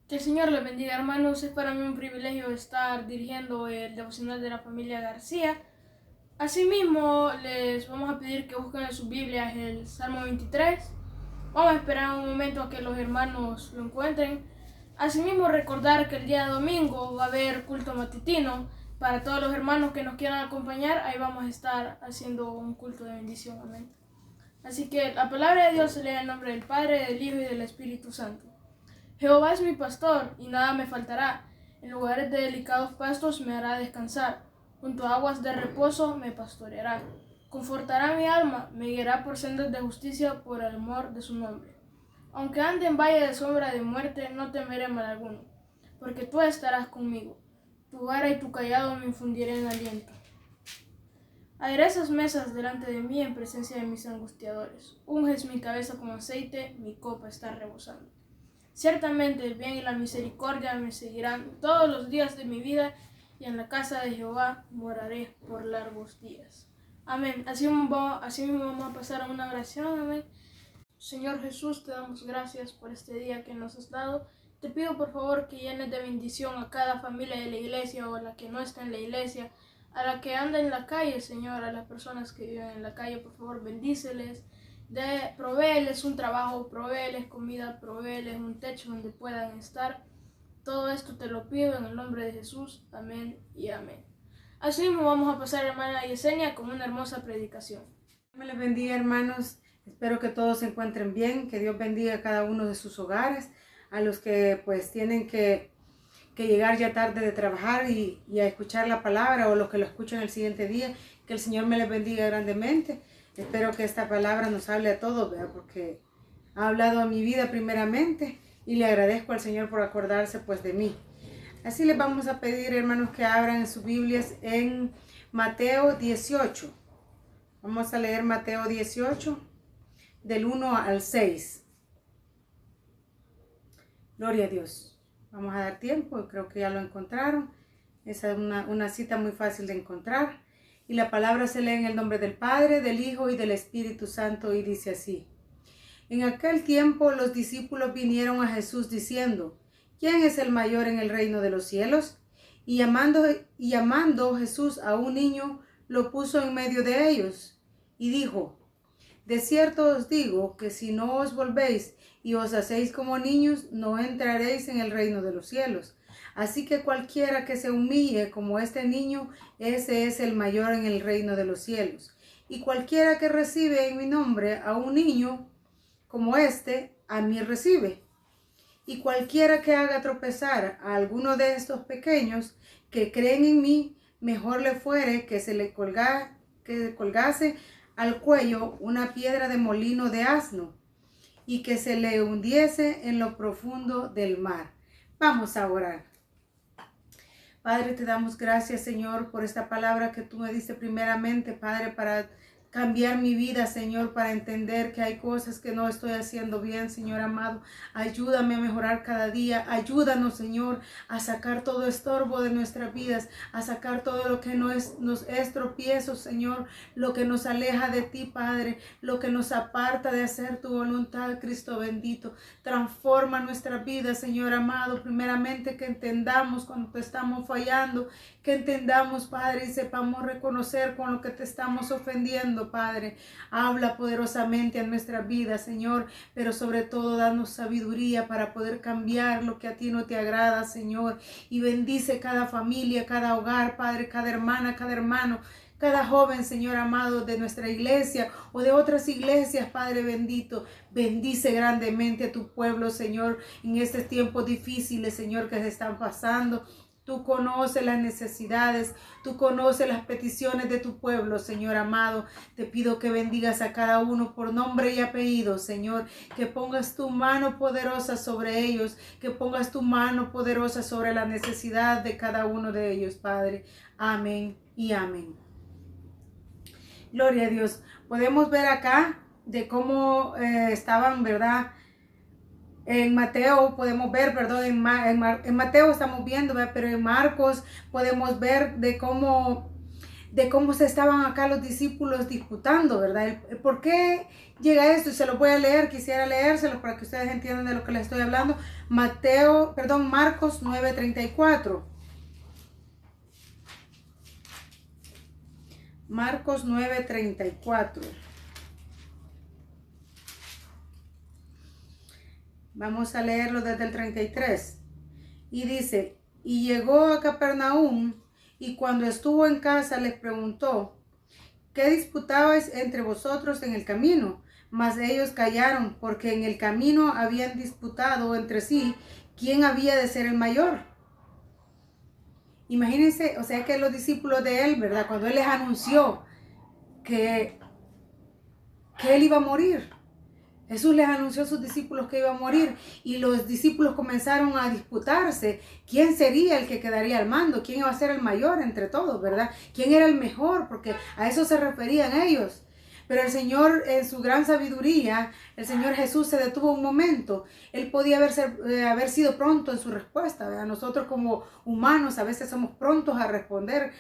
Que el Señor les bendiga, hermanos. Es para mí un privilegio estar dirigiendo el devocional de la familia García. Asimismo, les vamos a pedir que busquen en sus Biblias el Salmo 23. Vamos a esperar un momento a que los hermanos lo encuentren. Asimismo, recordar que el día domingo va a haber culto matutino. Para todos los hermanos que nos quieran acompañar, ahí vamos a estar haciendo un culto de bendición. Amén. Así que la palabra de Dios se lee en el nombre del Padre, del Hijo y del Espíritu Santo. Jehová es mi pastor, y nada me faltará. En lugares de delicados pastos me hará descansar. Junto a aguas de reposo me pastoreará. Confortará mi alma, me guiará por sendas de justicia por el amor de su nombre. Aunque ande en valle de sombra de muerte, no temeré mal alguno, porque tú estarás conmigo. Tu vara y tu callado me infundirán aliento. Aderezas mesas delante de mí en presencia de mis angustiadores. Unges mi cabeza con aceite, mi copa está rebosando. Ciertamente el bien y la misericordia me seguirán todos los días de mi vida, y en la casa de Jehová moraré por largos días. Amén. Así mismo vamos a pasar a una oración. Amén. Señor Jesús, te damos gracias por este día que nos has dado. Te pido por favor que llenes de bendición a cada familia de la iglesia o a la que no está en la iglesia, a la que anda en la calle, Señor, a las personas que viven en la calle, por favor, bendíceles. Provéeles un trabajo, provéeles comida, provéeles un techo donde puedan estar. Todo esto te lo pido en el nombre de Jesús. Amén y amén. Así mismo vamos a pasar, hermana Yesenia, con una hermosa predicación. Me les bendiga, hermanos. Espero que todos se encuentren bien, que Dios bendiga a cada uno de sus hogares, a los que pues tienen que llegar ya tarde de trabajar y a escuchar la palabra, o los que lo escuchan el siguiente día, que el Señor me les bendiga grandemente. Espero que esta palabra nos hable a todos, ¿verdad? Porque ha hablado a mi vida primeramente, y le agradezco al Señor por acordarse pues de mí. Así les vamos a pedir, hermanos, que abran en sus Biblias en Mateo 18. Vamos a leer Mateo 18, del 1 al 6. Gloria a Dios. Vamos a dar tiempo, creo que ya lo encontraron. Esa es una cita muy fácil de encontrar. Y la palabra se lee en el nombre del Padre, del Hijo y del Espíritu Santo, y dice así. En aquel tiempo los discípulos vinieron a Jesús diciendo, ¿quién es el mayor en el reino de los cielos? Y llamando Jesús a un niño, lo puso en medio de ellos, y dijo, de cierto os digo que si no os volvéis y os hacéis como niños, no entraréis en el reino de los cielos. Así que cualquiera que se humille como este niño, ese es el mayor en el reino de los cielos. Y cualquiera que recibe en mi nombre a un niño como este, a mí recibe. Y cualquiera que haga tropezar a alguno de estos pequeños que creen en mí, mejor le fuere que se le colgase al cuello una piedra de molino de asno y que se le hundiese en lo profundo del mar. Vamos a orar. Padre, te damos gracias, Señor, por esta palabra que tú me diste primeramente, Padre, para cambiar mi vida, Señor, para entender que hay cosas que no estoy haciendo bien, Señor amado. Ayúdame a mejorar cada día. Ayúdanos, Señor, a sacar todo estorbo de nuestras vidas, a sacar todo lo que nos es tropiezo, Señor, lo que nos aleja de ti, Padre, lo que nos aparta de hacer tu voluntad, Cristo bendito. Transforma nuestra vida, Señor amado. Primeramente que entendamos cuando te estamos fallando, que entendamos, Padre, y sepamos reconocer con lo que te estamos ofendiendo, Padre. Habla poderosamente a nuestra vida, Señor, pero sobre todo danos sabiduría para poder cambiar lo que a ti no te agrada, Señor. Y bendice cada familia, cada hogar, Padre, cada hermana, cada hermano, cada joven, Señor amado, de nuestra iglesia o de otras iglesias, Padre bendito. Bendice grandemente a tu pueblo, Señor, en estos tiempos difíciles, Señor, que se están pasando. Tú conoces las necesidades, tú conoces las peticiones de tu pueblo, Señor amado. Te pido que bendigas a cada uno por nombre y apellido, Señor. Que pongas tu mano poderosa sobre ellos, que pongas tu mano poderosa sobre la necesidad de cada uno de ellos, Padre. Amén y amén. Gloria a Dios. Podemos ver acá de cómo estaban, ¿verdad? En Mateo podemos ver, perdón, en Mateo estamos viendo, ¿verdad? Pero en Marcos podemos ver de cómo de cómo se estaban acá los discípulos disputando, ¿verdad? ¿Por qué llega esto? Y se lo voy a leer, quisiera leérselo para que ustedes entiendan de lo que les estoy hablando. Marcos 9:34. Marcos 9:34. Vamos a leerlo desde el 33. Y dice, y llegó a Capernaum, y cuando estuvo en casa les preguntó, ¿qué disputabais entre vosotros en el camino? Mas ellos callaron, porque en el camino habían disputado entre sí quién había de ser el mayor. Imagínense, o sea que los discípulos de él, ¿verdad? Cuando él les anunció que él iba a morir. Jesús les anunció a sus discípulos que iba a morir y los discípulos comenzaron a disputarse quién sería el que quedaría al mando, quién iba a ser el mayor entre todos, ¿verdad? ¿Quién era el mejor? Porque a eso se referían ellos. Pero el Señor, en su gran sabiduría, el Señor Jesús se detuvo un momento. Él podía haber sido pronto en su respuesta, ¿verdad? Nosotros como humanos a veces somos prontos a responder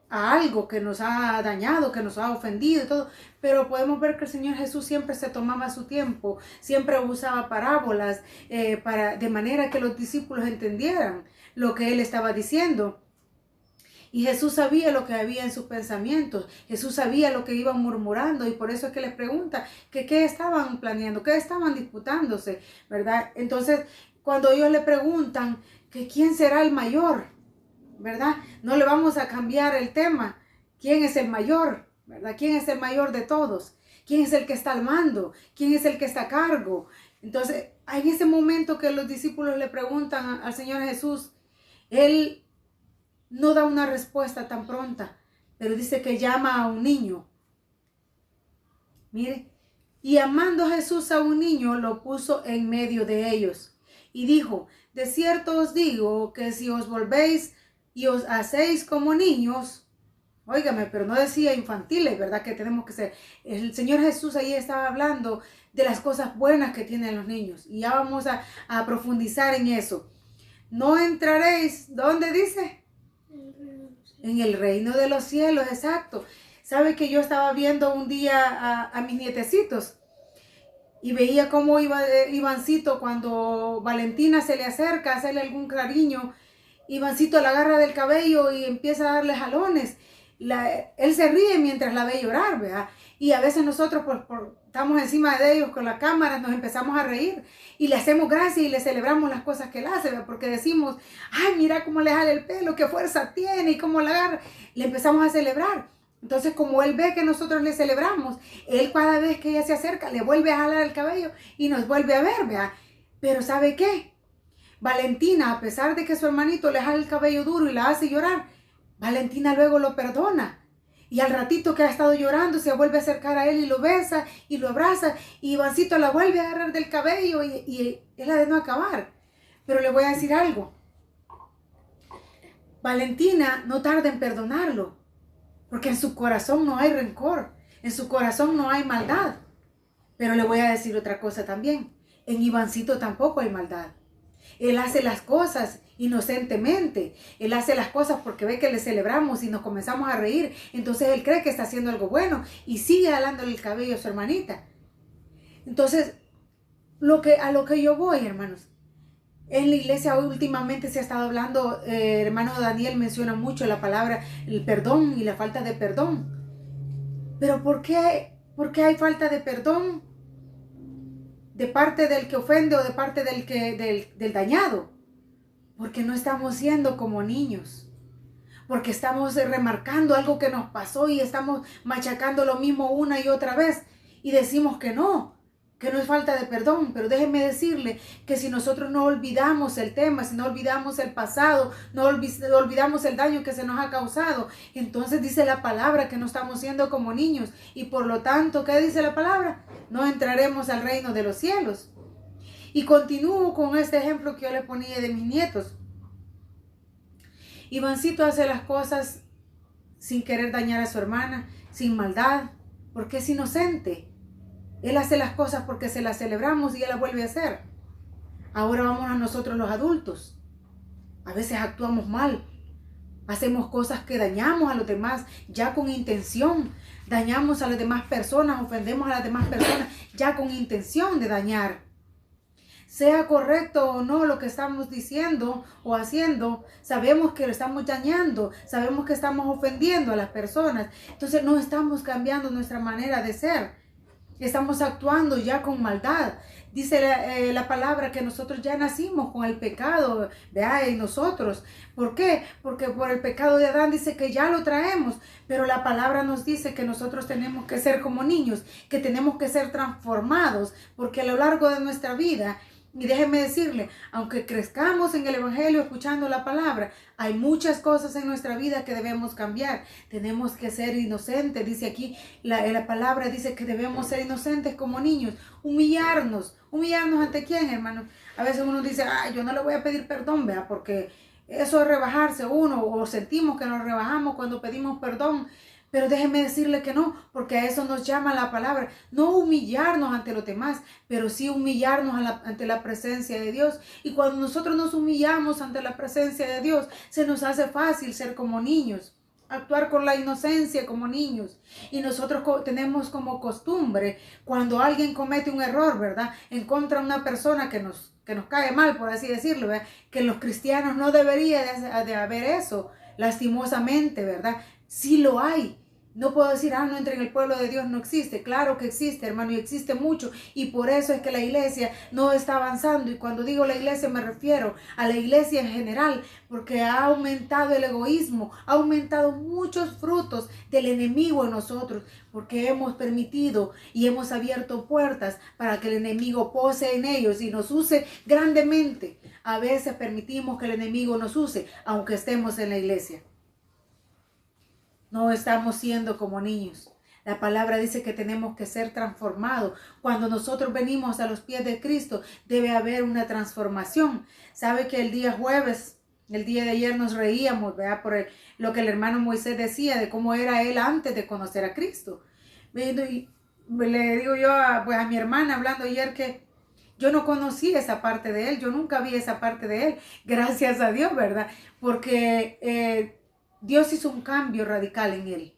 a algo que nos ha dañado, que nos ha ofendido y todo, pero podemos ver que el Señor Jesús siempre se tomaba su tiempo, siempre usaba parábolas de manera que los discípulos entendieran lo que Él estaba diciendo. Y Jesús sabía lo que había en sus pensamientos, Jesús sabía lo que iban murmurando y por eso es que les pregunta que qué estaban planeando, qué estaban disputándose, ¿verdad? Entonces, cuando ellos le preguntan que quién será el mayor, ¿verdad? No le vamos a cambiar el tema. ¿Quién es el mayor? ¿Verdad? ¿Quién es el mayor de todos? ¿Quién es el que está al mando? ¿Quién es el que está a cargo? Entonces, en ese momento que los discípulos le preguntan al Señor Jesús, Él no da una respuesta tan pronta, pero dice que llama a un niño. Mire, y amando Jesús a un niño, lo puso en medio de ellos. Y dijo, de cierto os digo que si os volvéis y os hacéis como niños, óigame, pero no decía infantiles, ¿verdad? Que tenemos que ser. El Señor Jesús ahí estaba hablando de las cosas buenas que tienen los niños. Y ya vamos a profundizar en eso. No entraréis, ¿dónde dice? En el reino de los cielos, exacto. ¿Sabe que yo estaba viendo un día a mis nietecitos? Y veía cómo iba Ivancito cuando Valentina se le acerca a hacerle algún cariño. Ivancito la agarra del cabello y empieza a darle jalones. Él se ríe mientras la ve llorar, ¿verdad? Y a veces nosotros estamos encima de ellos con la cámara, nos empezamos a reír y le hacemos gracia y le celebramos las cosas que él hace, ¿verdad? Porque decimos, ay, mira cómo le jala el pelo, qué fuerza tiene y cómo la agarra. Le empezamos a celebrar. Entonces, como él ve que nosotros le celebramos, él cada vez que ella se acerca le vuelve a jalar el cabello y nos vuelve a ver, ¿verdad? Pero ¿sabe qué? Valentina, a pesar de que su hermanito le jala el cabello duro y la hace llorar, Valentina luego lo perdona. Y al ratito que ha estado llorando, se vuelve a acercar a él y lo besa y lo abraza. Y Ivancito la vuelve a agarrar del cabello y es la de no acabar. Pero le voy a decir algo. Valentina no tarda en perdonarlo. Porque en su corazón no hay rencor. En su corazón no hay maldad. Pero le voy a decir otra cosa también. En Ivancito tampoco hay maldad. Él hace las cosas inocentemente. Él hace las cosas porque ve que le celebramos y nos comenzamos a reír. Entonces él cree que está haciendo algo bueno y sigue jalándole el cabello a su hermanita. Entonces, a lo que yo voy, hermanos. En la iglesia hoy últimamente se ha estado hablando, hermano Daniel menciona mucho la palabra, el perdón y la falta de perdón. Pero ¿por qué hay falta de perdón? De parte del que ofende o de parte del dañado. Porque no estamos siendo como niños. Porque estamos remarcando algo que nos pasó y estamos machacando lo mismo una y otra vez. Y decimos que no es falta de perdón. Pero déjenme decirle que si nosotros no olvidamos el tema, si no olvidamos el pasado, no olvidamos el daño que se nos ha causado, entonces dice la palabra que no estamos siendo como niños. Y por lo tanto, ¿qué dice la palabra? No entraremos al reino de los cielos. Y continúo con este ejemplo que yo le ponía de mis nietos. Ivancito hace las cosas sin querer dañar a su hermana, sin maldad, porque es inocente. Él hace las cosas porque se las celebramos y él las vuelve a hacer. Ahora vamos a nosotros los adultos. A veces actuamos mal Hacemos cosas que dañamos a los demás ya con intención. Dañamos a las demás personas, ofendemos a las demás personas ya con intención de dañar. Sea correcto o no lo que estamos diciendo o haciendo, sabemos que lo estamos dañando, sabemos que estamos ofendiendo a las personas. Entonces no estamos cambiando nuestra manera de ser. Estamos actuando ya con maldad. Dice la palabra que nosotros ya nacimos con el pecado, ¿verdad? En nosotros. ¿Por qué? Porque por el pecado de Adán dice que ya lo traemos, pero la palabra nos dice que nosotros tenemos que ser como niños, que tenemos que ser transformados, porque a lo largo de nuestra vida, y déjeme decirle, aunque crezcamos en el Evangelio escuchando la palabra, hay muchas cosas en nuestra vida que debemos cambiar. Tenemos que ser inocentes. Dice aquí, la palabra dice que debemos ser inocentes como niños. Humillarnos. ¿Humillarnos ante quién, hermano? A veces uno dice, ay, yo no le voy a pedir perdón, vea, porque eso es rebajarse uno, o sentimos que nos rebajamos cuando pedimos perdón. Pero déjeme decirle que no, porque a eso nos llama la palabra. No humillarnos ante los demás, pero sí humillarnos ante la presencia de Dios. Y cuando nosotros nos humillamos ante la presencia de Dios, se nos hace fácil ser como niños, actuar con la inocencia como niños. Y nosotros tenemos como costumbre, cuando alguien comete un error, ¿verdad?, en contra de una persona que nos cae mal, por así decirlo, ¿verdad?, que en los cristianos no debería de haber eso, lastimosamente, ¿verdad? Sí lo hay. No puedo decir, no, entre en el pueblo de Dios no existe. Claro que existe, hermano, y existe mucho. Y por eso es que la iglesia no está avanzando. Y cuando digo la iglesia me refiero a la iglesia en general, porque ha aumentado el egoísmo, ha aumentado muchos frutos del enemigo en nosotros, porque hemos permitido y hemos abierto puertas para que el enemigo pose en ellos y nos use grandemente. A veces permitimos que el enemigo nos use, aunque estemos en la iglesia. No estamos siendo como niños. La palabra dice que tenemos que ser transformados. Cuando nosotros venimos a los pies de Cristo, debe haber una transformación. ¿Sabe que el día jueves, el día de ayer nos reíamos, ¿verdad?, por lo que el hermano Moisés decía de cómo era él antes de conocer a Cristo? Y le digo yo a mi hermana hablando ayer que yo no conocí esa parte de él. Yo nunca vi esa parte de él. Gracias a Dios, ¿verdad? Porque Dios hizo un cambio radical en él.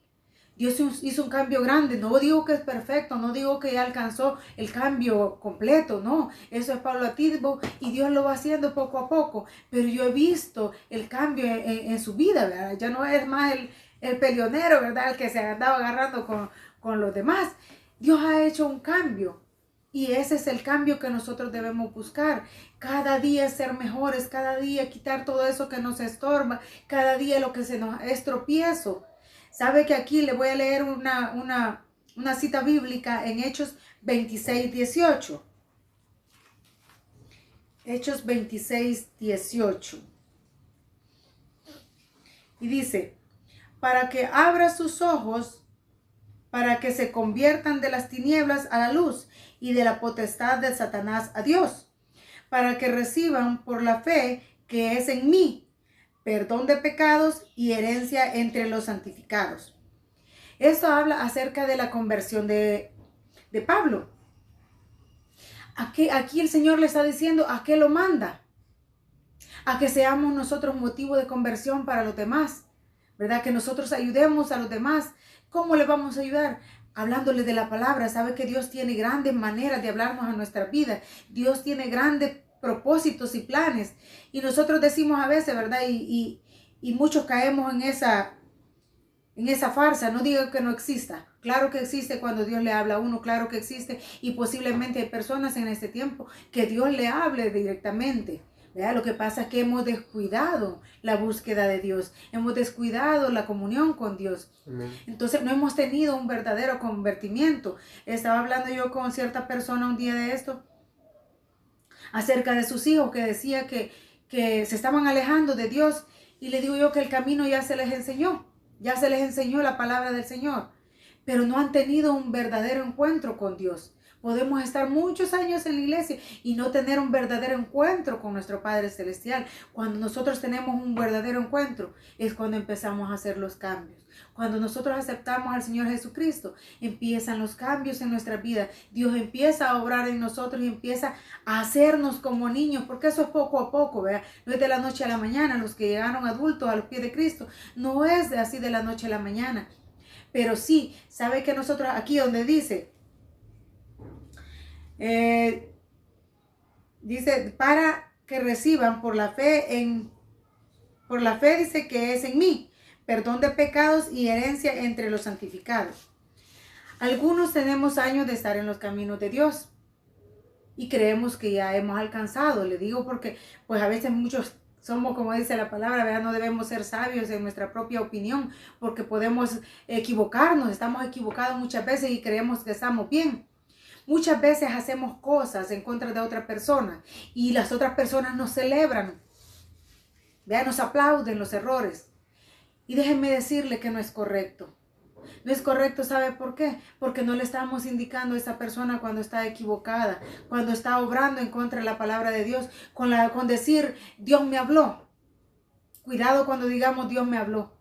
Dios hizo un cambio grande. No digo que es perfecto, no digo que ya alcanzó el cambio completo, no. Eso es paulatino y Dios lo va haciendo poco a poco. Pero yo he visto el cambio en su vida, ¿verdad? Ya no es más el peleonero, ¿verdad?, el que se andaba agarrando con los demás. Dios ha hecho un cambio. Y ese es el cambio que nosotros debemos buscar. Cada día ser mejores, cada día quitar todo eso que nos estorba, cada día lo que se nos es tropiezo. Sabe que aquí le voy a leer una cita bíblica en Hechos 26, 18. Hechos 26, 18. Y dice, para que abra sus ojos, para que se conviertan de las tinieblas a la luz y de la potestad de Satanás a Dios, para que reciban por la fe que es en mí, perdón de pecados y herencia entre los santificados. Esto habla acerca de la conversión de Pablo. Aquí el Señor le está diciendo a qué lo manda. A que seamos nosotros motivo de conversión para los demás, ¿verdad? Que nosotros ayudemos a los demás. ¿Cómo le vamos a ayudar? Hablándole de la palabra. Sabe que Dios tiene grandes maneras de hablarnos a nuestra vida. Dios tiene grandes propósitos y planes. Y nosotros decimos a veces, ¿verdad? Y muchos caemos en esa farsa. No digo que no exista. Claro que existe cuando Dios le habla a uno. Claro que existe. Y posiblemente hay personas en este tiempo que Dios le hable directamente. ¿Verdad? Lo que pasa es que hemos descuidado la búsqueda de Dios, hemos descuidado la comunión con Dios. Amén. Entonces no hemos tenido un verdadero convertimiento. Estaba hablando yo con cierta persona un día de esto acerca de sus hijos, que decía que se estaban alejando de Dios, y le digo yo que el camino ya se les enseñó la palabra del Señor, pero no han tenido un verdadero encuentro con Dios. Podemos estar muchos años en la iglesia y no tener un verdadero encuentro con nuestro Padre Celestial. Cuando nosotros tenemos un verdadero encuentro es cuando empezamos a hacer los cambios. Cuando nosotros aceptamos al Señor Jesucristo, empiezan los cambios en nuestra vida. Dios empieza a obrar en nosotros y empieza a hacernos como niños, porque eso es poco a poco, ¿verdad? No es de la noche a la mañana. Los que llegaron adultos a los pies de Cristo, no es así de la noche a la mañana. Pero sí, sabe que nosotros aquí donde dice, dice, para que reciban por la fe dice que es en mí, perdón de pecados y herencia entre los santificados. Algunos tenemos años de estar en los caminos de Dios y creemos que ya hemos alcanzado. Le digo porque pues a veces muchos somos, como dice la palabra, ¿verdad? No debemos ser sabios en nuestra propia opinión porque podemos equivocarnos. Estamos equivocados muchas veces y creemos que estamos bien. Muchas veces hacemos cosas en contra de otra persona y las otras personas nos celebran, ¿verdad? Nos aplauden los errores. Y déjenme decirle que no es correcto. No es correcto, ¿sabe por qué? Porque no le estamos indicando a esa persona cuando está equivocada, cuando está obrando en contra de la palabra de Dios, con decir, Dios me habló. Cuidado cuando digamos, Dios me habló.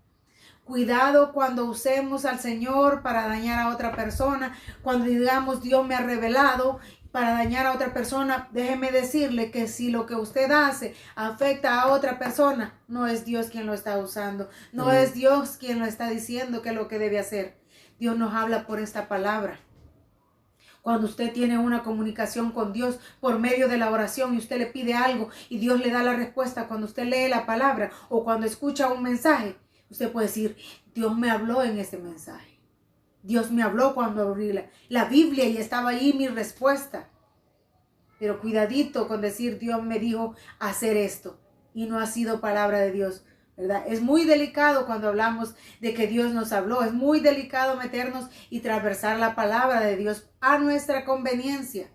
Cuidado cuando usemos al Señor para dañar a otra persona, cuando digamos, Dios me ha revelado para dañar a otra persona. Déjeme decirle que si lo que usted hace afecta a otra persona, no es Dios quien lo está usando, no es Dios quien lo está diciendo que es lo que debe hacer. Dios nos habla por esta palabra. Cuando usted tiene una comunicación con Dios por medio de la oración y usted le pide algo y Dios le da la respuesta cuando usted lee la palabra o cuando escucha un mensaje, usted puede decir, Dios me habló en ese mensaje. Dios me habló cuando abrí la Biblia y estaba ahí mi respuesta. Pero cuidadito con decir, Dios me dijo hacer esto y no ha sido palabra de Dios, ¿verdad? Es muy delicado cuando hablamos de que Dios nos habló. Es muy delicado meternos y transversar la palabra de Dios a nuestra conveniencia.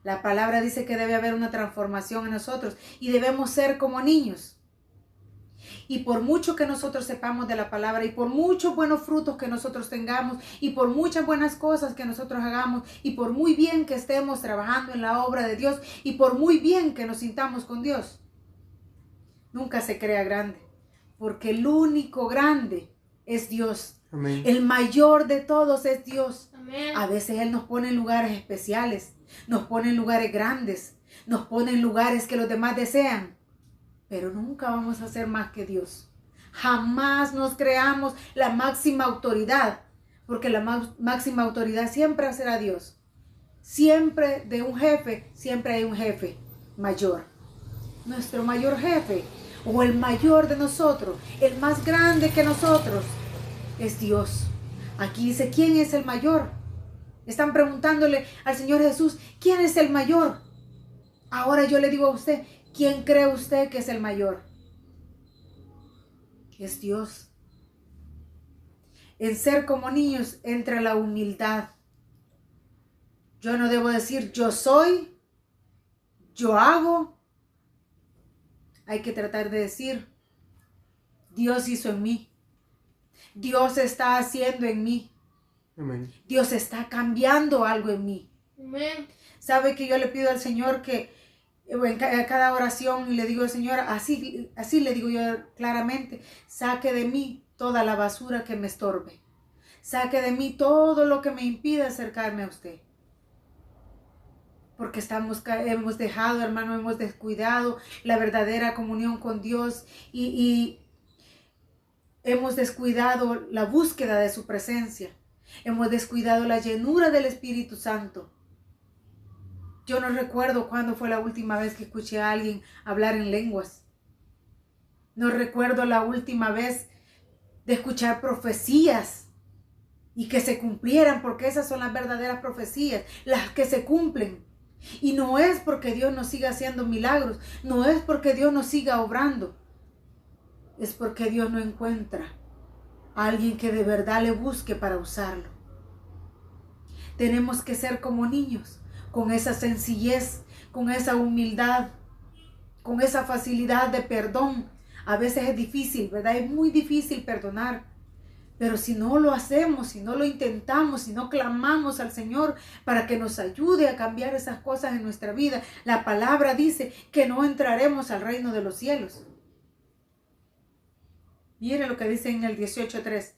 La palabra dice que debe haber una transformación en nosotros y debemos ser como niños. Y por mucho que nosotros sepamos de la palabra y por muchos buenos frutos que nosotros tengamos y por muchas buenas cosas que nosotros hagamos y por muy bien que estemos trabajando en la obra de Dios y por muy bien que nos sintamos con Dios, nunca se crea grande, porque el único grande es Dios. Amén. El mayor de todos es Dios. Amén. A veces Él nos pone en lugares especiales, nos pone en lugares grandes, nos pone en lugares que los demás desean. Pero nunca vamos a ser más que Dios. Jamás nos creamos la máxima autoridad, porque la máxima autoridad siempre será Dios. Siempre de un jefe, siempre hay un jefe mayor. Nuestro mayor jefe, o el mayor de nosotros, el más grande que nosotros, es Dios. Aquí dice, ¿quién es el mayor? Están preguntándole al Señor Jesús, ¿quién es el mayor? Ahora yo le digo a usted, ¿quién cree usted que es el mayor? Es Dios. En ser como niños entra la humildad. Yo no debo decir yo soy, yo hago. Hay que tratar de decir Dios hizo en mí. Dios está haciendo en mí. Amén. Dios está cambiando algo en mí. Amén. ¿Sabe que yo le pido al Señor que en cada oración le digo al Señor, así le digo yo claramente, saque de mí toda la basura que me estorbe. Saque de mí todo lo que me impida acercarme a usted. Porque hemos dejado, hermano, hemos descuidado la verdadera comunión con Dios y hemos descuidado la búsqueda de su presencia. Hemos descuidado la llenura del Espíritu Santo. Yo no recuerdo cuándo fue la última vez que escuché a alguien hablar en lenguas. No recuerdo la última vez de escuchar profecías y que se cumplieran, porque esas son las verdaderas profecías, las que se cumplen. Y no es porque Dios nos siga haciendo milagros, no es porque Dios nos siga obrando, es porque Dios no encuentra a alguien que de verdad le busque para usarlo. Tenemos que ser como niños, con esa sencillez, con esa humildad, con esa facilidad de perdón. A veces es difícil, ¿verdad? Es muy difícil perdonar. Pero si no lo hacemos, si no lo intentamos, si no clamamos al Señor para que nos ayude a cambiar esas cosas en nuestra vida, la palabra dice que no entraremos al reino de los cielos. Mire lo que dice en el 18:3.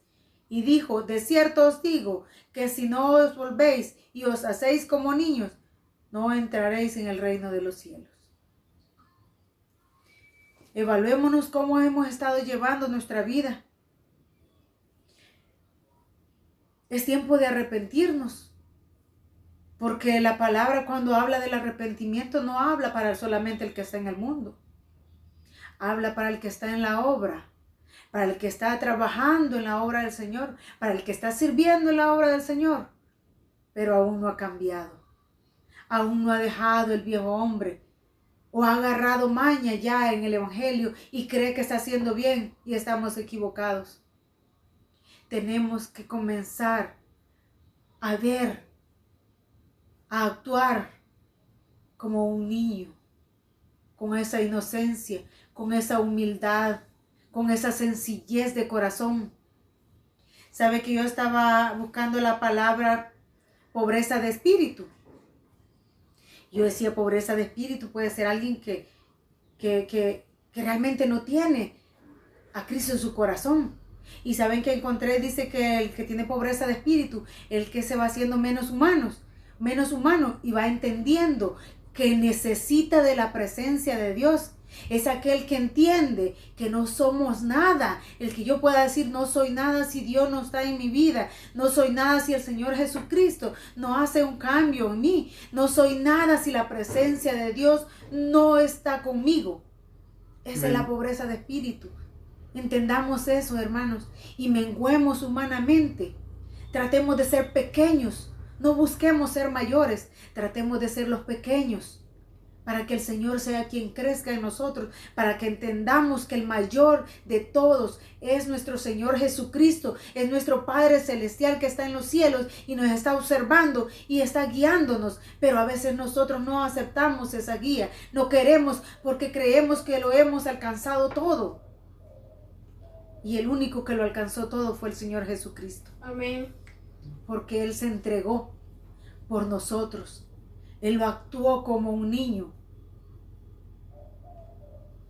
Y dijo, de cierto os digo, que si no os volvéis y os hacéis como niños, no entraréis en el reino de los cielos. Evaluémonos cómo hemos estado llevando nuestra vida. Es tiempo de arrepentirnos. Porque la palabra cuando habla del arrepentimiento no habla para solamente el que está en el mundo. Habla para el que está en la obra. Para el que está trabajando en la obra del Señor, para el que está sirviendo en la obra del Señor, pero aún no ha cambiado, aún no ha dejado el viejo hombre, o ha agarrado maña ya en el Evangelio y cree que está haciendo bien y estamos equivocados. Tenemos que comenzar a ver, a actuar como un niño, con esa inocencia, con esa humildad, con esa sencillez de corazón. Sabe que yo estaba buscando la palabra pobreza de espíritu. Yo decía, pobreza de espíritu puede ser alguien que realmente no tiene a Cristo en su corazón. Y saben que encontré, dice que el que tiene pobreza de espíritu, el que se va haciendo menos humano y va entendiendo que necesita de la presencia de Dios. Es aquel que entiende que no somos nada. El que yo pueda decir no soy nada si Dios no está en mi vida. No soy nada si el Señor Jesucristo no hace un cambio en mí. No soy nada si la presencia de Dios no está conmigo. Esa es la pobreza de espíritu. Entendamos eso, hermanos, y menguemos humanamente. Tratemos de ser pequeños. No busquemos ser mayores. Tratemos de ser los pequeños, para que el Señor sea quien crezca en nosotros, para que entendamos que el mayor de todos es nuestro Señor Jesucristo, es nuestro Padre Celestial que está en los cielos y nos está observando y está guiándonos, pero a veces nosotros no aceptamos esa guía, no queremos porque creemos que lo hemos alcanzado todo. Y el único que lo alcanzó todo fue el Señor Jesucristo. Amén. Porque Él se entregó por nosotros. Él actuó como un niño,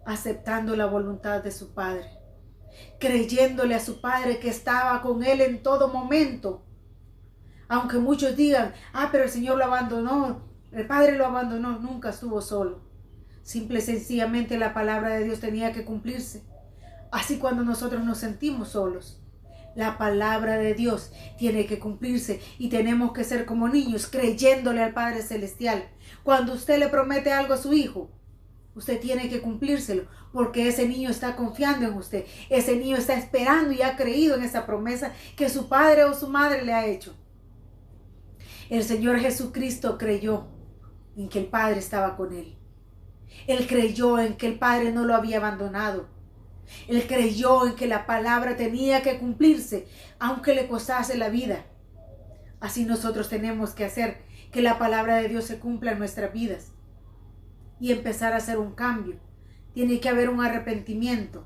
aceptando la voluntad de su Padre, creyéndole a su Padre que estaba con Él en todo momento. Aunque muchos digan, pero el Señor lo abandonó, el Padre lo abandonó, nunca estuvo solo. Simple y sencillamente la palabra de Dios tenía que cumplirse. Así cuando nosotros nos sentimos solos, la palabra de Dios tiene que cumplirse y tenemos que ser como niños creyéndole al Padre Celestial. Cuando usted le promete algo a su hijo, usted tiene que cumplírselo porque ese niño está confiando en usted. Ese niño está esperando y ha creído en esa promesa que su padre o su madre le ha hecho. El Señor Jesucristo creyó en que el Padre estaba con él. Él creyó en que el Padre no lo había abandonado. Él creyó en que la palabra tenía que cumplirse, aunque le costase la vida. Así nosotros tenemos que hacer que la palabra de Dios se cumpla en nuestras vidas y empezar a hacer un cambio. Tiene que haber un arrepentimiento.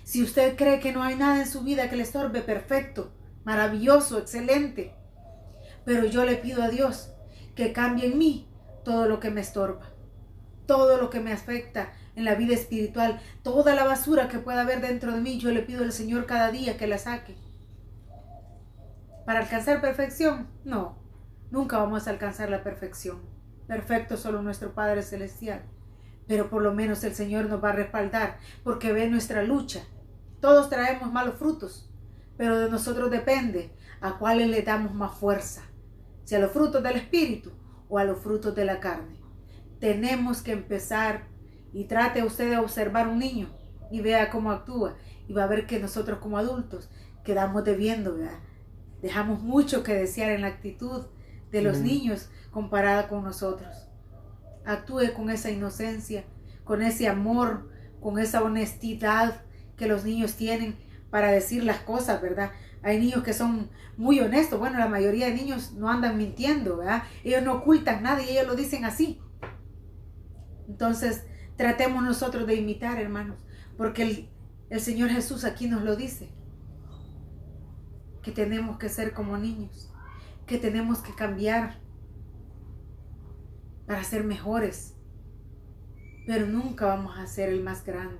Si usted cree que no hay nada en su vida que le estorbe, perfecto, maravilloso, excelente. Pero yo le pido a Dios que cambie en mí todo lo que me estorba, todo lo que me afecta en la vida espiritual, toda la basura que pueda haber dentro de mí. Yo le pido al Señor cada día que la saque. ¿Para alcanzar perfección? No, nunca vamos a alcanzar la perfección. Perfecto solo nuestro Padre Celestial. Pero por lo menos el Señor nos va a respaldar porque ve nuestra lucha. Todos traemos malos frutos, pero de nosotros depende a cuáles le damos más fuerza. Si a los frutos del Espíritu o a los frutos de la carne. Tenemos que empezar. Y trate usted de observar un niño y vea cómo actúa. Y va a ver que nosotros como adultos quedamos debiendo, ¿verdad? Dejamos mucho que desear en la actitud de los niños comparada con nosotros. Actúe con esa inocencia, con ese amor, con esa honestidad que los niños tienen para decir las cosas, ¿verdad? Hay niños que son muy honestos. Bueno, la mayoría de niños no andan mintiendo, ¿verdad? Ellos no ocultan nada y ellos lo dicen así. Entonces, tratemos nosotros de imitar, hermanos, porque el Señor Jesús aquí nos lo dice. que tenemos que ser como niños, que tenemos que cambiar para ser mejores. Pero nunca vamos a ser el más grande,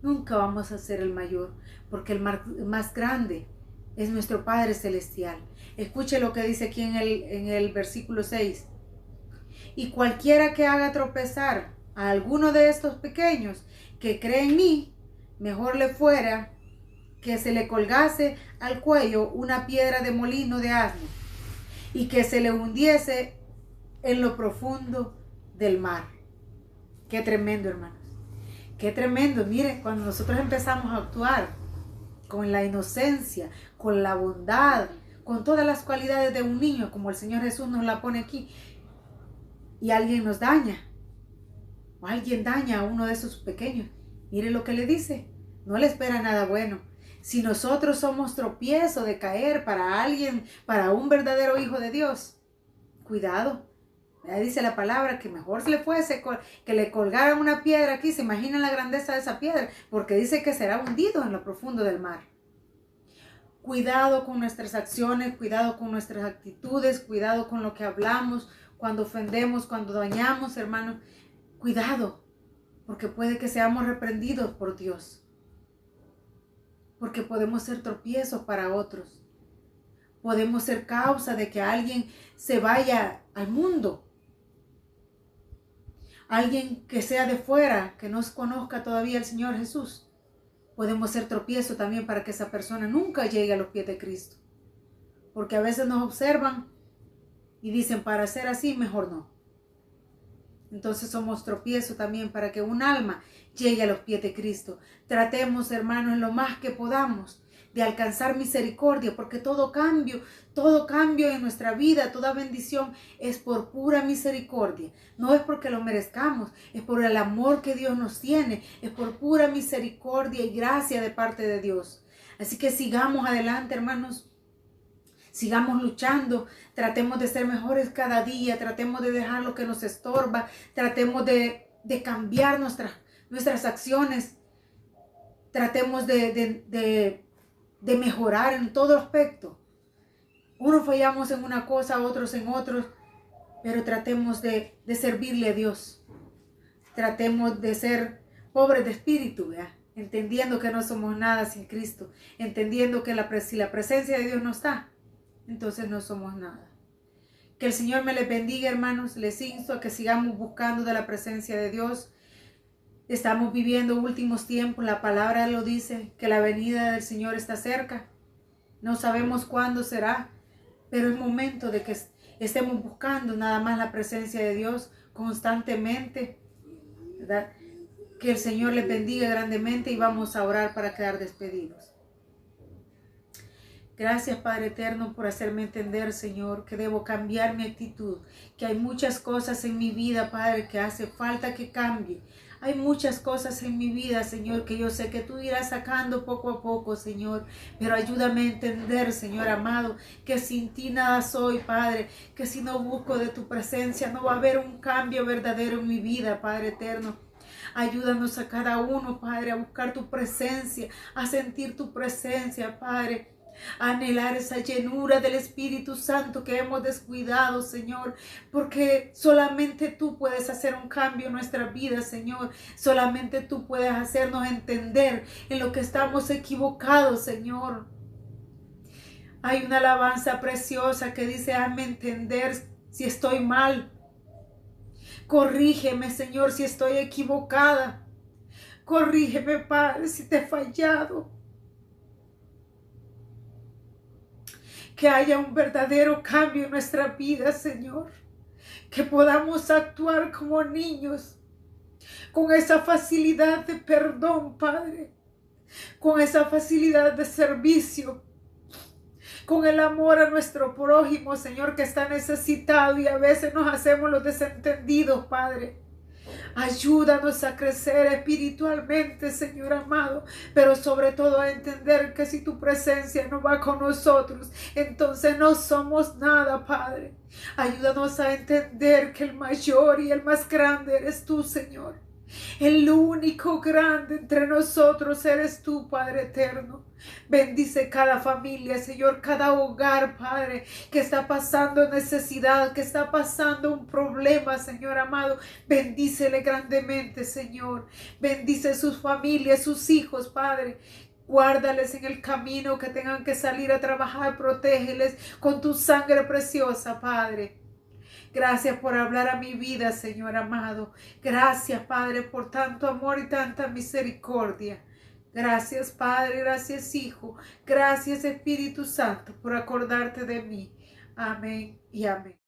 nunca vamos a ser el mayor, porque el más grande es nuestro Padre Celestial. Escuche lo que dice aquí en el versículo 6. Y cualquiera que haga tropezar a alguno de estos pequeños que cree en mí, mejor le fuera que se le colgase al cuello una piedra de molino de asno y que se le hundiese en lo profundo del mar. Qué tremendo, hermanos. Qué tremendo. Mire, cuando nosotros empezamos a actuar con la inocencia, con la bondad, con todas las cualidades de un niño, como el Señor Jesús nos la pone aquí, y alguien nos daña, o alguien daña a uno de esos pequeños, mire lo que le dice, no le espera nada bueno. Si nosotros somos tropiezo de caer para alguien, para un verdadero hijo de Dios, cuidado. Ya dice la palabra que mejor se le fuese que le colgaran una piedra aquí. Se imaginan la grandeza de esa piedra, porque dice que será hundido en lo profundo del mar. Cuidado con nuestras acciones, cuidado con nuestras actitudes, cuidado con lo que hablamos, cuando ofendemos, cuando dañamos, hermanos. Cuidado, porque puede que seamos reprendidos por Dios. Porque podemos ser tropiezos para otros. Podemos ser causa de que alguien se vaya al mundo. Alguien que sea de fuera, que no conozca todavía al Señor Jesús. Podemos ser tropiezo también para que esa persona nunca llegue a los pies de Cristo. Porque a veces nos observan y dicen, para ser así, mejor no. Entonces somos tropiezo también para que un alma llegue a los pies de Cristo. Tratemos, hermanos, en lo más que podamos de alcanzar misericordia, porque todo cambio en nuestra vida, toda bendición es por pura misericordia. No es porque lo merezcamos, es por el amor que Dios nos tiene, es por pura misericordia y gracia de parte de Dios. Así que sigamos adelante, hermanos. Sigamos luchando, tratemos de ser mejores cada día, tratemos de dejar lo que nos estorba, tratemos de cambiar nuestras acciones, tratemos de mejorar en todo aspecto. Unos fallamos en una cosa, otros en otros, pero tratemos de servirle a Dios. Tratemos de ser pobres de espíritu, ¿verdad? Entendiendo que no somos nada sin Cristo, entendiendo que si la presencia de Dios no está, entonces no somos nada. Que el Señor me les bendiga, hermanos. Les insto a que sigamos buscando de la presencia de Dios. Estamos viviendo últimos tiempos. La palabra lo dice, que la venida del Señor está cerca. No sabemos cuándo será, pero es momento de que estemos buscando nada más la presencia de Dios constantemente, ¿verdad? Que el Señor les bendiga grandemente y vamos a orar para quedar despedidos. Gracias, Padre eterno, por hacerme entender, Señor, que debo cambiar mi actitud, que hay muchas cosas en mi vida, Padre, que hace falta que cambie. Hay muchas cosas en mi vida, Señor, que yo sé que tú irás sacando poco a poco, Señor. Pero ayúdame a entender, Señor amado, que sin ti nada soy, Padre. Que si no busco de tu presencia, no va a haber un cambio verdadero en mi vida, Padre eterno. Ayúdanos a cada uno, Padre, a buscar tu presencia, a sentir tu presencia, Padre. A anhelar esa llenura del Espíritu Santo que hemos descuidado, Señor, porque solamente tú puedes hacer un cambio en nuestra vida, Señor. Solamente tú puedes hacernos entender en lo que estamos equivocados, Señor. Hay una alabanza preciosa que dice, hazme entender si estoy mal. Corrígeme, Señor, si estoy equivocada. Corrígeme, Padre, si te he fallado. Que haya un verdadero cambio en nuestra vida, Señor. Que podamos actuar como niños, con esa facilidad de perdón, Padre. Con esa facilidad de servicio. Con el amor a nuestro prójimo, Señor, que está necesitado y a veces nos hacemos los desentendidos, Padre. Ayúdanos a crecer espiritualmente, Señor amado, pero sobre todo a entender que si tu presencia no va con nosotros, entonces no somos nada, Padre. Ayúdanos a entender que el mayor y el más grande eres tú, Señor. El único grande entre nosotros eres tú, Padre eterno. Bendice cada familia, Señor, cada hogar, Padre, que está pasando necesidad, que está pasando un problema, Señor amado. Bendícele grandemente, Señor. Bendice sus familias, sus hijos, Padre. Guárdales en el camino que tengan que salir a trabajar. Protégeles con tu sangre preciosa, Padre. Gracias por hablar a mi vida, Señor amado. Gracias, Padre, por tanto amor y tanta misericordia. Gracias, Padre, gracias, Hijo. Gracias, Espíritu Santo, por acordarte de mí. Amén y amén.